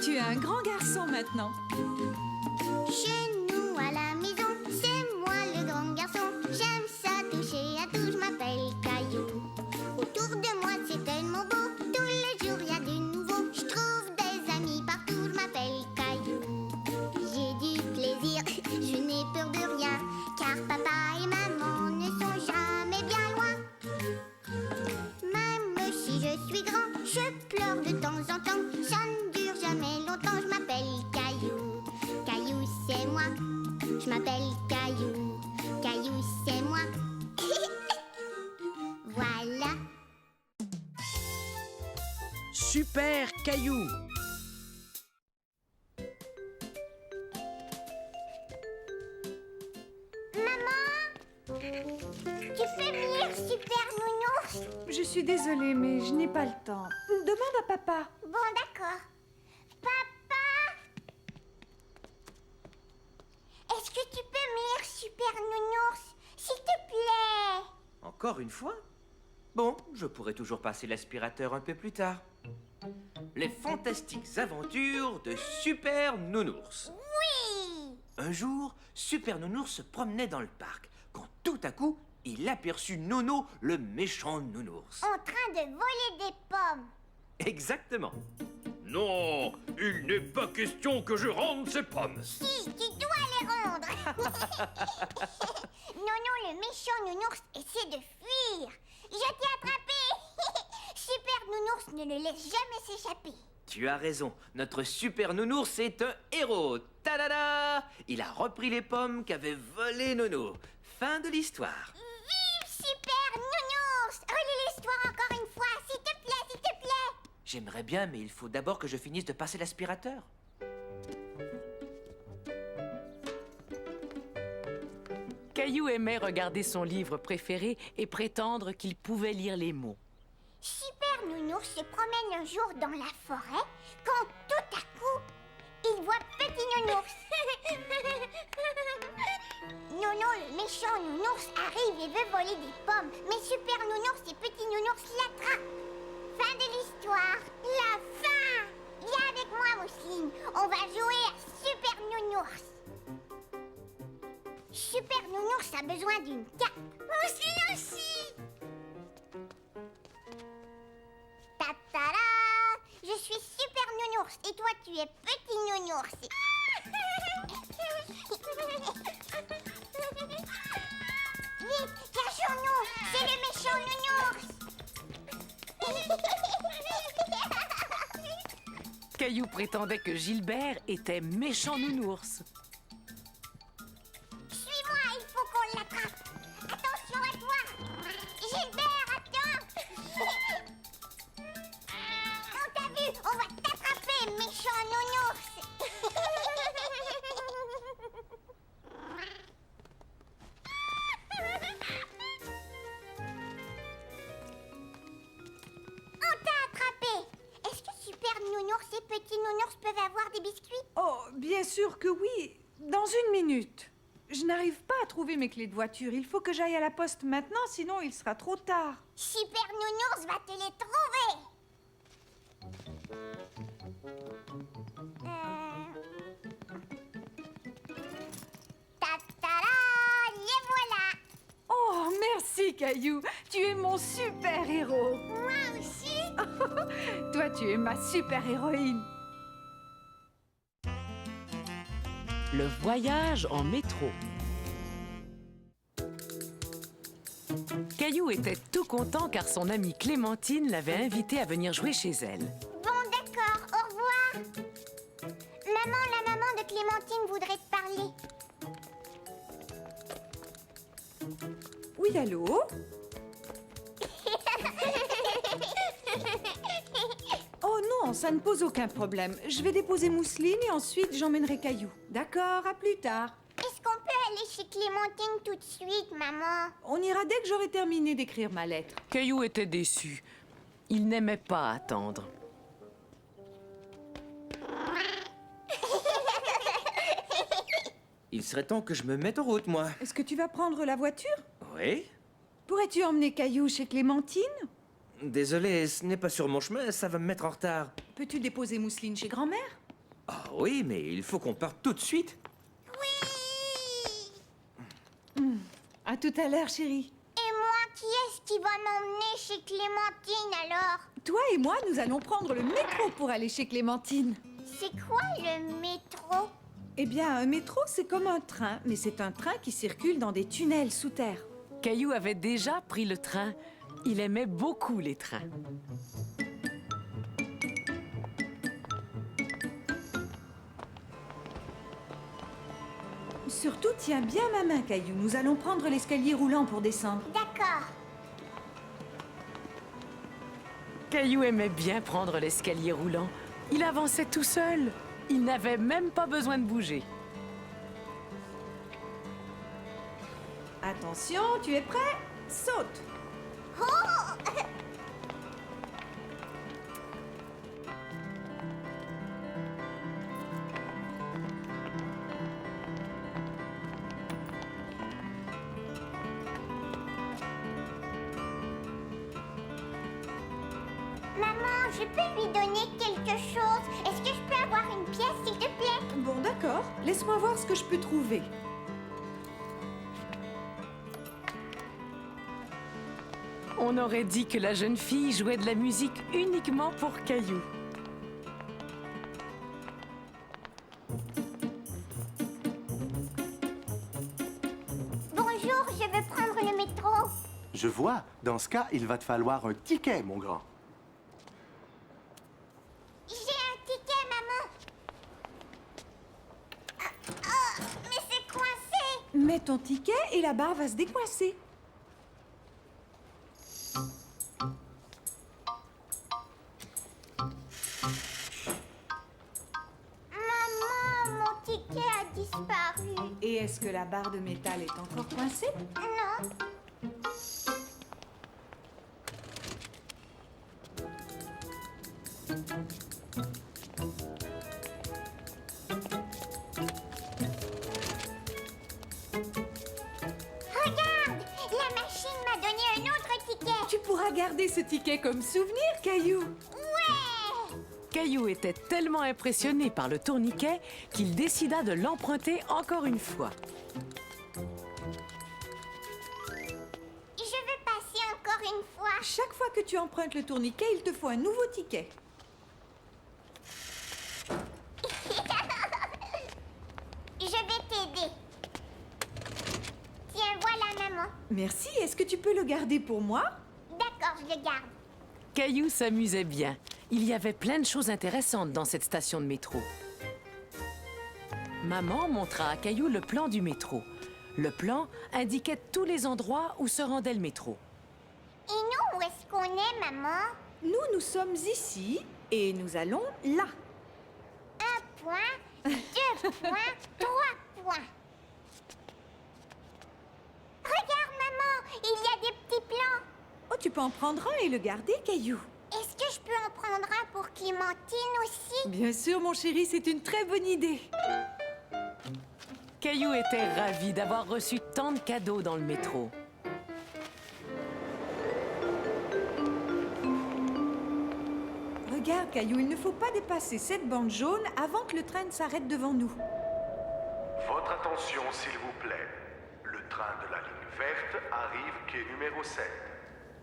Tu es un grand garçon maintenant. Chez nous à la maison, c'est moi le grand garçon. J'aime ça toucher à tout, je m'appelle Caillou. Autour de moi c'est tellement beau, tous les jours il y a du nouveau. Je trouve des amis partout, je m'appelle Caillou. J'ai du plaisir, je n'ai peur de rien, car papa et maman ne sont jamais bien loin. Même si je suis grand, je pleure de temps en temps. Ça ne dure jamais longtemps, je m'appelle Caillou. Caillou, c'est moi. Je m'appelle Caillou. Caillou, c'est moi. Voilà. Super Caillou! Maman, tu fais lire Super Nounours? Je suis désolée, mais je n'ai pas le temps. Demande à papa. Bon, d'accord. Papa, est-ce que tu peux me lire Super Nounours, s'il te plaît? Encore une fois? Bon, je pourrais toujours passer l'aspirateur un peu plus tard. Les fantastiques aventures de Super Nounours. Oui. Un jour, Super Nounours se promenait dans le parc quand tout à coup, il aperçut Nono, le méchant nounours. En train de voler des pommes. Exactement. Non, il n'est pas question que je rende ces pommes. Si, tu dois les rendre. Nono, le méchant nounours, essaie de fuir. Je t'ai attrapé. Super Nounours ne le laisse jamais s'échapper. Tu as raison, notre Super Nounours est un héros. Ta-da-da! Il a repris les pommes qu'avait volées Nono. Fin de l'histoire. Vive Super Nounours! Relis l'histoire encore une fois, s'il te plaît, s'il te plaît. J'aimerais bien, mais il faut d'abord que je finisse de passer l'aspirateur. Caillou aimait regarder son livre préféré et prétendre qu'il pouvait lire les mots. Super Nounours se promène un jour dans la forêt quand tout à coup, il voit Petit Nounours. Nono, le méchant nounours, arrive et veut voler des pommes, mais Super Nounours et Petit Nounours l'attrapent. Fin de l'histoire. La fin. Viens avec moi, Mousseline. On va jouer à Super Nounours. Super Nounours a besoin d'une cape. Mousseline aussi. Ta-ta-da! Je suis Super Nounours et toi tu es Petit Nounours. Vite, cachons-nous! C'est le méchant Nounours! Caillou prétendait que Gilbert était méchant nounours. Suis-moi, il faut qu'on l'attrape. Attention à toi! Gilbert, attends! On t'a vu, on va t'attraper, méchant nounours! On t'a attrapé! Est-ce que Super Nounours et Petit Nounours peuvent avoir des biscuits? Oh, bien sûr que oui. Dans une minute. Je n'arrive pas à trouver mes clés de voiture. Il faut que j'aille à la poste maintenant, sinon il sera trop tard. Super Nounours va te les trouver! Ta-ta-da! Les voilà! Oh, merci Caillou. Tu es mon super-héros. Moi aussi! Toi, tu es ma super-héroïne. Le voyage en métro. Caillou était tout content car son amie Clémentine l'avait invité à venir jouer chez elle. Bon, d'accord, au revoir! Maman, la maman de Clémentine voudrait te parler. Oui, allô? Oh non, ça ne pose aucun problème. Je vais déposer Mousseline et ensuite j'emmènerai Caillou. D'accord, à plus tard. Est-ce qu'on peut aller chez Clémentine tout de suite, maman? On ira dès que j'aurai terminé d'écrire ma lettre. Caillou était déçu. Il n'aimait pas attendre. Il serait temps que je me mette en route, moi. Est-ce que tu vas prendre la voiture? Oui? Pourrais-tu emmener Caillou chez Clémentine? Désolé, ce n'est pas sur mon chemin, ça va me mettre en retard. Peux-tu déposer Mousseline chez grand-mère? Ah oui, mais il faut qu'on parte tout de suite. Oui. À tout à l'heure, chérie. Et moi, qui est-ce qui va m'emmener chez Clémentine alors? Toi et moi, nous allons prendre le métro pour aller chez Clémentine. C'est quoi le métro? Eh bien, un métro, c'est comme un train, mais c'est un train qui circule dans des tunnels sous terre. Caillou avait déjà pris le train. Il aimait beaucoup les trains. Surtout, tiens bien ma main, Caillou. Nous allons prendre l'escalier roulant pour descendre. D'accord. Caillou aimait bien prendre l'escalier roulant. Il avançait tout seul. Il n'avait même pas besoin de bouger. Attention, tu es prêt? Saute! Maman, je peux lui donner quelque chose? Est-ce que je peux avoir une pièce, s'il te plaît? Bon, d'accord. Laisse-moi voir ce que je peux trouver. On aurait dit que la jeune fille jouait de la musique uniquement pour Caillou. Bonjour, je veux prendre le métro. Je vois. Dans ce cas, il va te falloir un ticket, mon grand. J'ai un ticket, maman. Mais c'est coincé. Mets ton ticket et la barre va se décoincer. Maman, mon ticket a disparu. Et est-ce que la barre de métal est encore coincée? Non. Regarde, la machine m'a donné un autre ticket. Tu pourras garder ce ticket comme souvenir, Caillou. Ouais. Caillou était tellement impressionné par le tourniquet qu'il décida de l'emprunter encore une fois. Je veux passer encore une fois. Chaque fois que tu empruntes le tourniquet, il te faut un nouveau ticket. Je vais t'aider. Tiens, voilà, maman. Merci. Est-ce que tu peux le garder pour moi? D'accord, je le garde. Caillou s'amusait bien. Il y avait plein de choses intéressantes dans cette station de métro. Maman montra à Caillou le plan du métro. Le plan indiquait tous les endroits où se rendait le métro. Et nous, où est-ce qu'on est, maman? Nous sommes ici et nous allons là. 1 point, 2 points, 3 points. Regarde, maman, il y a des petits plans. Oh, tu peux en prendre un et le garder, Caillou. Est-ce que je peux en prendre un pour Clémentine aussi? Bien sûr, mon chéri, c'est une très bonne idée. Caillou était ravi d'avoir reçu tant de cadeaux dans le métro. Regarde, Caillou, il ne faut pas dépasser cette bande jaune avant que le train ne s'arrête devant nous. Votre attention, s'il vous plaît. Le train de la ligne verte arrive quai numéro 7.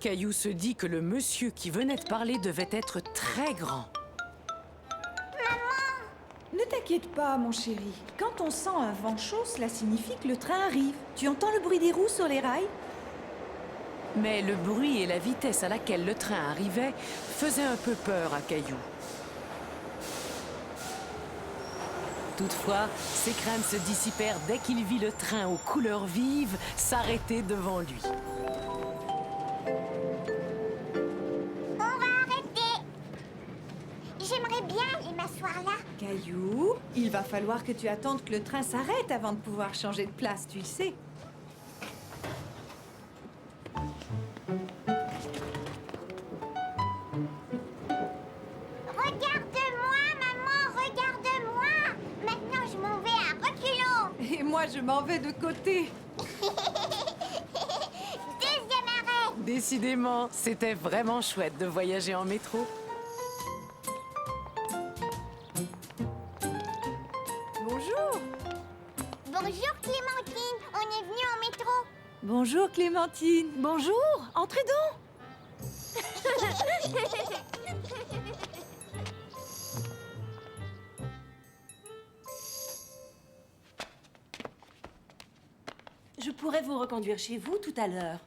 Caillou se dit que le monsieur qui venait de parler devait être très grand. Ne t'inquiète pas, mon chéri. Quand on sent un vent chaud, cela signifie que le train arrive. Tu entends le bruit des roues sur les rails? Mais le bruit et la vitesse à laquelle le train arrivait faisaient un peu peur à Caillou. Toutefois, ses craintes se dissipèrent dès qu'il vit le train aux couleurs vives s'arrêter devant lui. On va arrêter. J'aimerais bien aller m'asseoir là. Caillou, il va falloir que tu attendes que le train s'arrête avant de pouvoir changer de place, tu le sais. Regarde-moi, maman, regarde-moi. Maintenant, je m'en vais à reculons. Et moi, je m'en vais de côté. Deuxième arrêt. Décidément, c'était vraiment chouette de voyager en métro. Bonjour. Bonjour Clémentine, on est venu en métro. Bonjour Clémentine. Bonjour, entrez donc. Je pourrais vous reconduire chez vous tout à l'heure.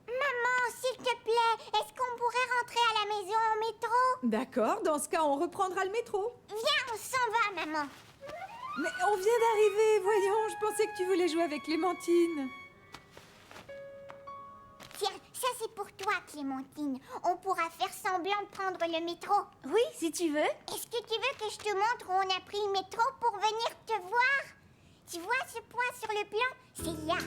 Maman, s'il te plaît, est-ce qu'on pourrait rentrer à la maison en métro? D'accord, dans ce cas, on reprendra le métro. Viens, on s'en va, maman. Mais on vient d'arriver, voyons, je pensais que tu voulais jouer avec Clémentine. Tiens, ça c'est pour toi, Clémentine. On pourra faire semblant de prendre le métro. Oui, si tu veux. Est-ce que tu veux que je te montre où on a pris le métro pour venir te voir? Tu vois ce point sur le plan? C'est là.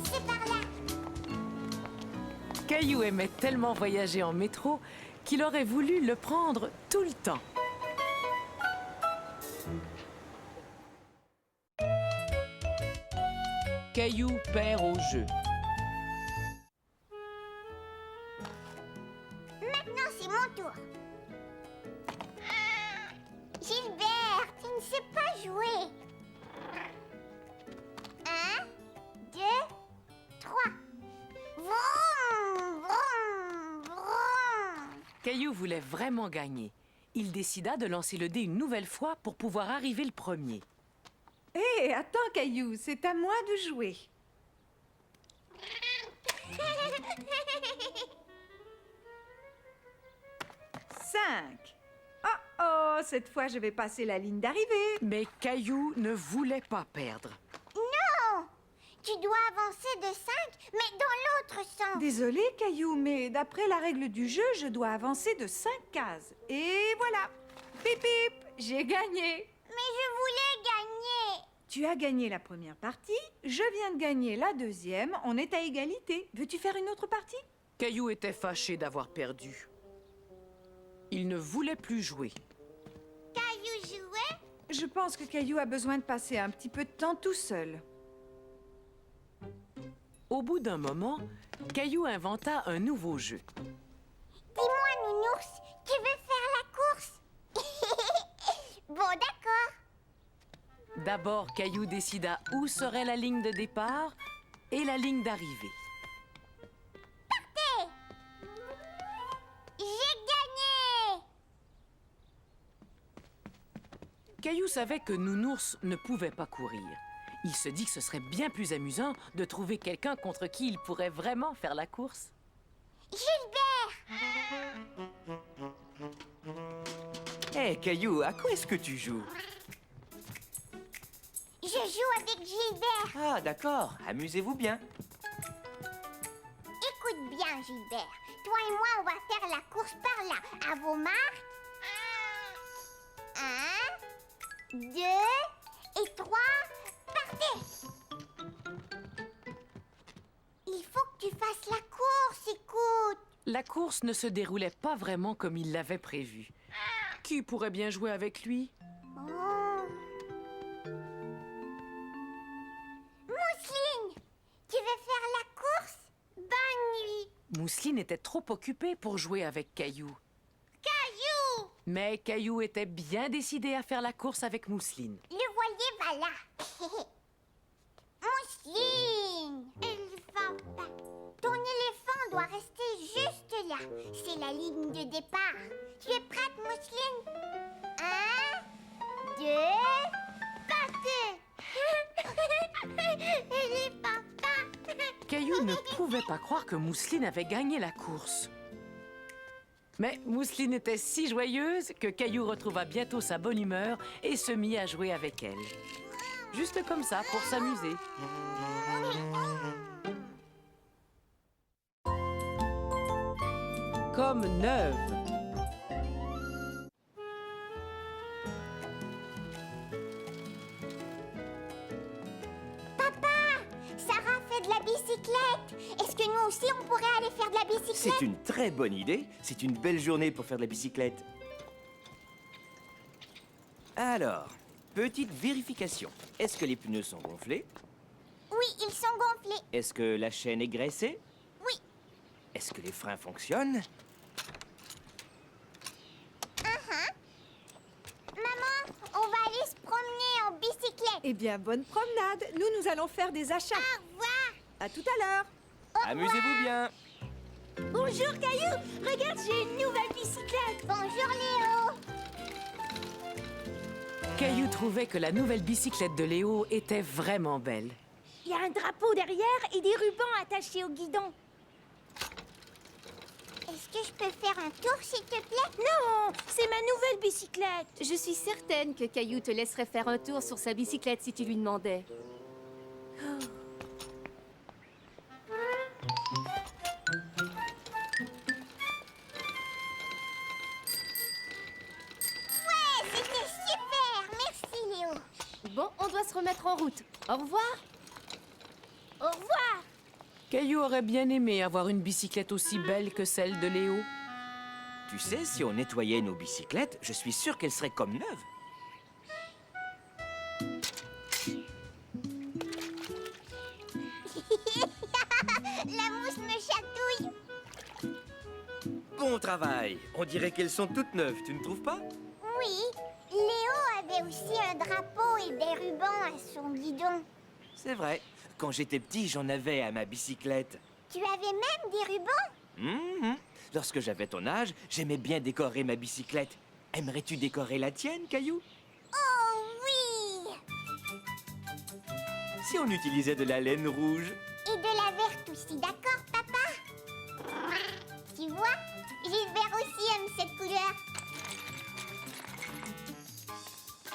C'est par là. Caillou aimait tellement voyager en métro qu'il aurait voulu le prendre tout le temps. Caillou perd au jeu. Maintenant, c'est mon tour. Gilbert, tu ne sais pas jouer. 1, 2, 3. Vroom, vroom, vroom. Caillou voulait vraiment gagner. Il décida de lancer le dé une nouvelle fois pour pouvoir arriver le premier. Hé, attends Caillou, c'est à moi de jouer. 5. Oh, cette fois je vais passer la ligne d'arrivée. Mais Caillou ne voulait pas perdre. Non, tu dois avancer de 5, mais dans l'autre sens. Désolé Caillou, mais d'après la règle du jeu, je dois avancer de 5 cases. Et voilà. Pip pip, j'ai gagné. Mais je voulais gagner. Tu as gagné la première partie, je viens de gagner la deuxième, on est à égalité. Veux-tu faire une autre partie? Caillou était fâché d'avoir perdu. Il ne voulait plus jouer. Caillou jouait? Je pense que Caillou a besoin de passer un petit peu de temps tout seul. Au bout d'un moment, Caillou inventa un nouveau jeu. Dis-moi, Nounours, tu veux faire la course? Bon, d'accord. D'abord, Caillou décida où serait la ligne de départ et la ligne d'arrivée. Partez! J'ai gagné! Caillou savait que Nounours ne pouvait pas courir. Il se dit que ce serait bien plus amusant de trouver quelqu'un contre qui il pourrait vraiment faire la course. Gilbert! Hé, Caillou, à quoi est-ce que tu joues? Je joue avec Gilbert. Ah, d'accord, amusez-vous bien. Écoute bien, Gilbert. Toi et moi, on va faire la course par là. À vos marques. 1, 2 et 3. Partez! Il faut que tu fasses la course, écoute. La course ne se déroulait pas vraiment comme il l'avait prévu. Qui pourrait bien jouer avec lui? Oh. Mousseline, tu veux faire la course? Bonne nuit. Mousseline était trop occupée pour jouer avec Caillou. Caillou! Mais Caillou était bien décidé à faire la course avec Mousseline. Le voilier va là. Mousseline! Elle va pas. Ton éléphant doit rester juste là. C'est la ligne de départ. Tu es prête, Mousseline? 1, 2, partez! Éléphant, pas. Caillou ne pouvait pas croire que Mousseline avait gagné la course. Mais Mousseline était si joyeuse que Caillou retrouva bientôt sa bonne humeur et se mit à jouer avec elle. Juste comme ça, pour s'amuser. Comme neuve. Sarah fait de la bicyclette. Est-ce que nous aussi, on pourrait aller faire de la bicyclette? C'est une très bonne idée. C'est une belle journée pour faire de la bicyclette. Alors, petite vérification. Est-ce que les pneus sont gonflés? Oui, Oui, ils sont gonflés. Est-ce que la chaîne est graissée? Oui. Est-ce que les freins fonctionnent? Maman, on va aller se promener en bicyclette. Eh bien, bonne promenade. Nous allons faire des achats. Au revoir. À tout à l'heure. Amusez-vous bien. Bonjour, Caillou. Regarde, j'ai une nouvelle bicyclette. Bonjour Léo. Caillou trouvait que la nouvelle bicyclette de Léo était vraiment belle. Il y a un drapeau derrière et des rubans attachés au guidon. Est-ce que je peux faire un tour, s'il te plaît? Non, c'est ma nouvelle bicyclette. Je suis certaine que Caillou te laisserait faire un tour sur sa bicyclette si tu lui demandais. Ouais, c'était super. Merci Léo. Bon, on doit se remettre en route. Au revoir. Au revoir. Caillou aurait bien aimé avoir une bicyclette aussi belle que celle de Léo. Tu sais, si on nettoyait nos bicyclettes, je suis sûr qu'elles seraient comme neuves. La mousse me chatouille. Bon travail. On dirait qu'elles sont toutes neuves, tu ne trouves pas? Oui, Léo avait aussi un drapeau et des rubans à son guidon. C'est vrai. Quand j'étais petit, j'en avais à ma bicyclette. Tu avais même des rubans? Mhm. Lorsque j'avais ton âge, j'aimais bien décorer ma bicyclette. Aimerais-tu décorer la tienne, Caillou? Oh oui. Si on utilisait de la laine rouge? Et de la verte aussi, d'accord, papa? Tu vois, Gilbert aussi aime cette couleur.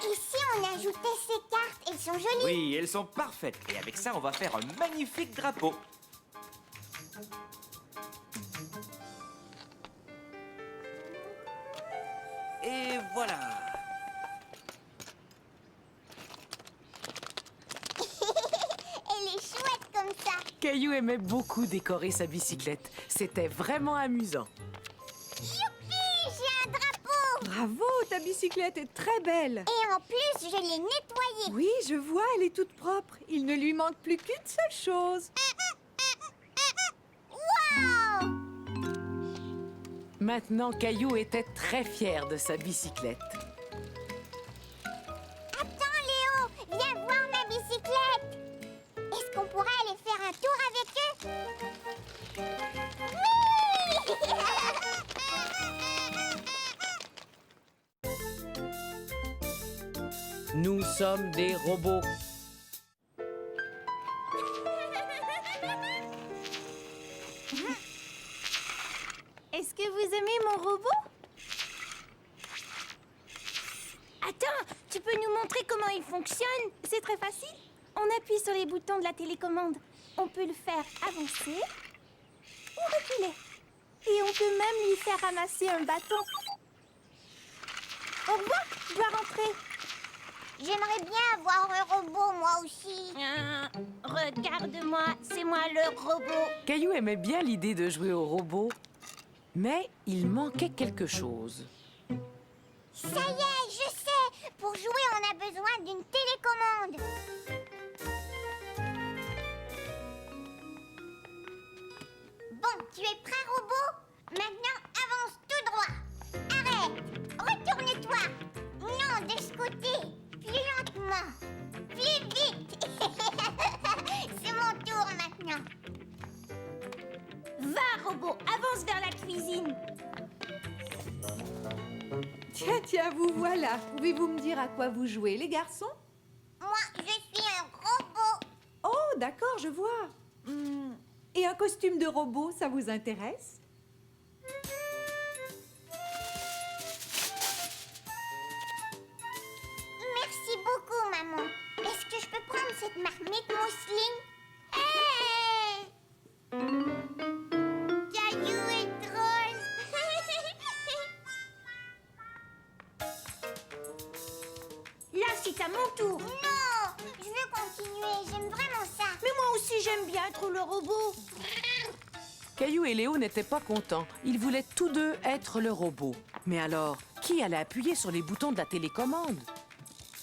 Et si on ajoutait ces cartes? Elles sont jolies. Oui, elles sont parfaites. Et avec ça, on va faire un magnifique drapeau. Et voilà. Elle est chouette comme ça. Caillou aimait beaucoup décorer sa bicyclette. C'était vraiment amusant. Youpi, j'ai un drapeau. Bravo, ta bicyclette est très belle. Et en plus, je l'ai nettoyée. Oui, je vois, elle est toute propre. Il ne lui manque plus qu'une seule chose. Wow. Maintenant, Caillou était très fier de sa bicyclette. Attends, Léo, viens voir ma bicyclette. Est-ce qu'on pourrait aller faire un tour avec eux? Oui. Nous sommes des robots. Est-ce que vous aimez mon robot? Attends, tu peux nous montrer comment il fonctionne? C'est très facile. On appuie sur les boutons de la télécommande. On peut le faire avancer ou reculer. Et on peut même lui faire ramasser un bâton. Au revoir, je dois rentrer. J'aimerais bien avoir un robot, moi aussi. Regarde-moi, c'est moi le robot. Caillou aimait bien l'idée de jouer au robot, mais il manquait quelque chose. Ça y est, je sais. Pour jouer, on a besoin d'une télécommande. Bon, tu es prêt, robot? Maintenant, avance tout droit. Arrête. Retourne-toi. Non, de ce côté. Plus lentement. Plus vite. C'est mon tour maintenant. Va, robot, avance vers la cuisine. Tiens, vous voilà. Pouvez-vous me dire à quoi vous jouez, les garçons? Moi, je suis un robot. Oh, d'accord, je vois. Et un costume de robot, ça vous intéresse? Merci beaucoup, maman. Est-ce que je peux prendre cette marmite mousseline? Hey! Caillou est drôle. Là, c'est à mon tour. Non, je veux continuer. J'aime vraiment ça. Mais moi aussi, j'aime bien être le robot. Caillou et Léo n'étaient pas contents. Ils voulaient tous deux être le robot. Mais alors, qui allait appuyer sur les boutons de la télécommande?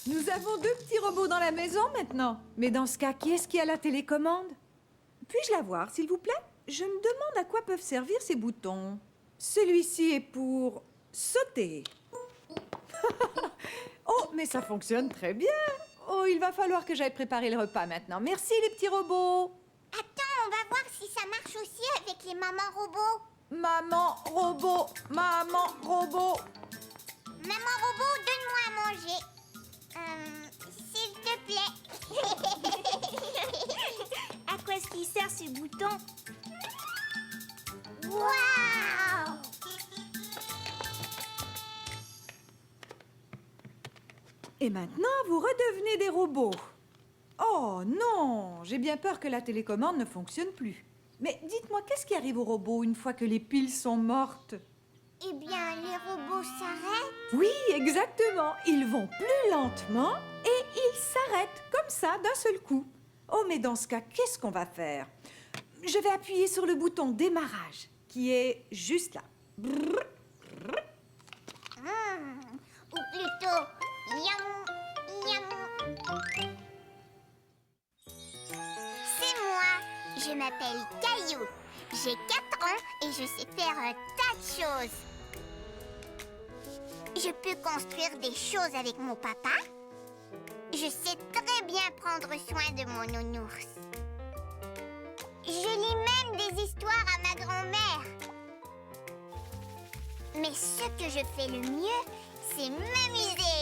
Nous avons 2 petits robots dans la maison maintenant. Mais dans ce cas, qui est-ce qui a la télécommande? Puis-je la voir, s'il vous plaît? Je me demande à quoi peuvent servir ces boutons. Celui-ci est pour sauter. Oh, mais ça fonctionne très bien. Oh, il va falloir que j'aille préparer le repas maintenant. Merci, les petits robots. Attends, on va voir si ça marche aussi avec les mamans robots. Maman robot, maman robot. Maman robot, donne-moi à manger. S'il te plaît. À quoi est-ce qu'il sert ce bouton? Waouh! Et maintenant, vous redevenez des robots. Oh non, j'ai bien peur que la télécommande ne fonctionne plus. Mais dites-moi, qu'est-ce qui arrive aux robots une fois que les piles sont mortes? Eh bien, les robots s'arrêtent. Oui, exactement. Ils vont plus lentement et ils s'arrêtent comme ça d'un seul coup. Oh, mais dans ce cas, qu'est-ce qu'on va faire? Je vais appuyer sur le bouton démarrage qui est juste là. Brrr. Ou plutôt, yam, yam. C'est moi. Je m'appelle Caillou. J'ai 4 ans et je sais faire un tas de choses. Je peux construire des choses avec mon papa. Je sais très bien prendre soin de mon nounours. Je lis même des histoires à ma grand-mère. Mais ce que je fais le mieux, c'est m'amuser.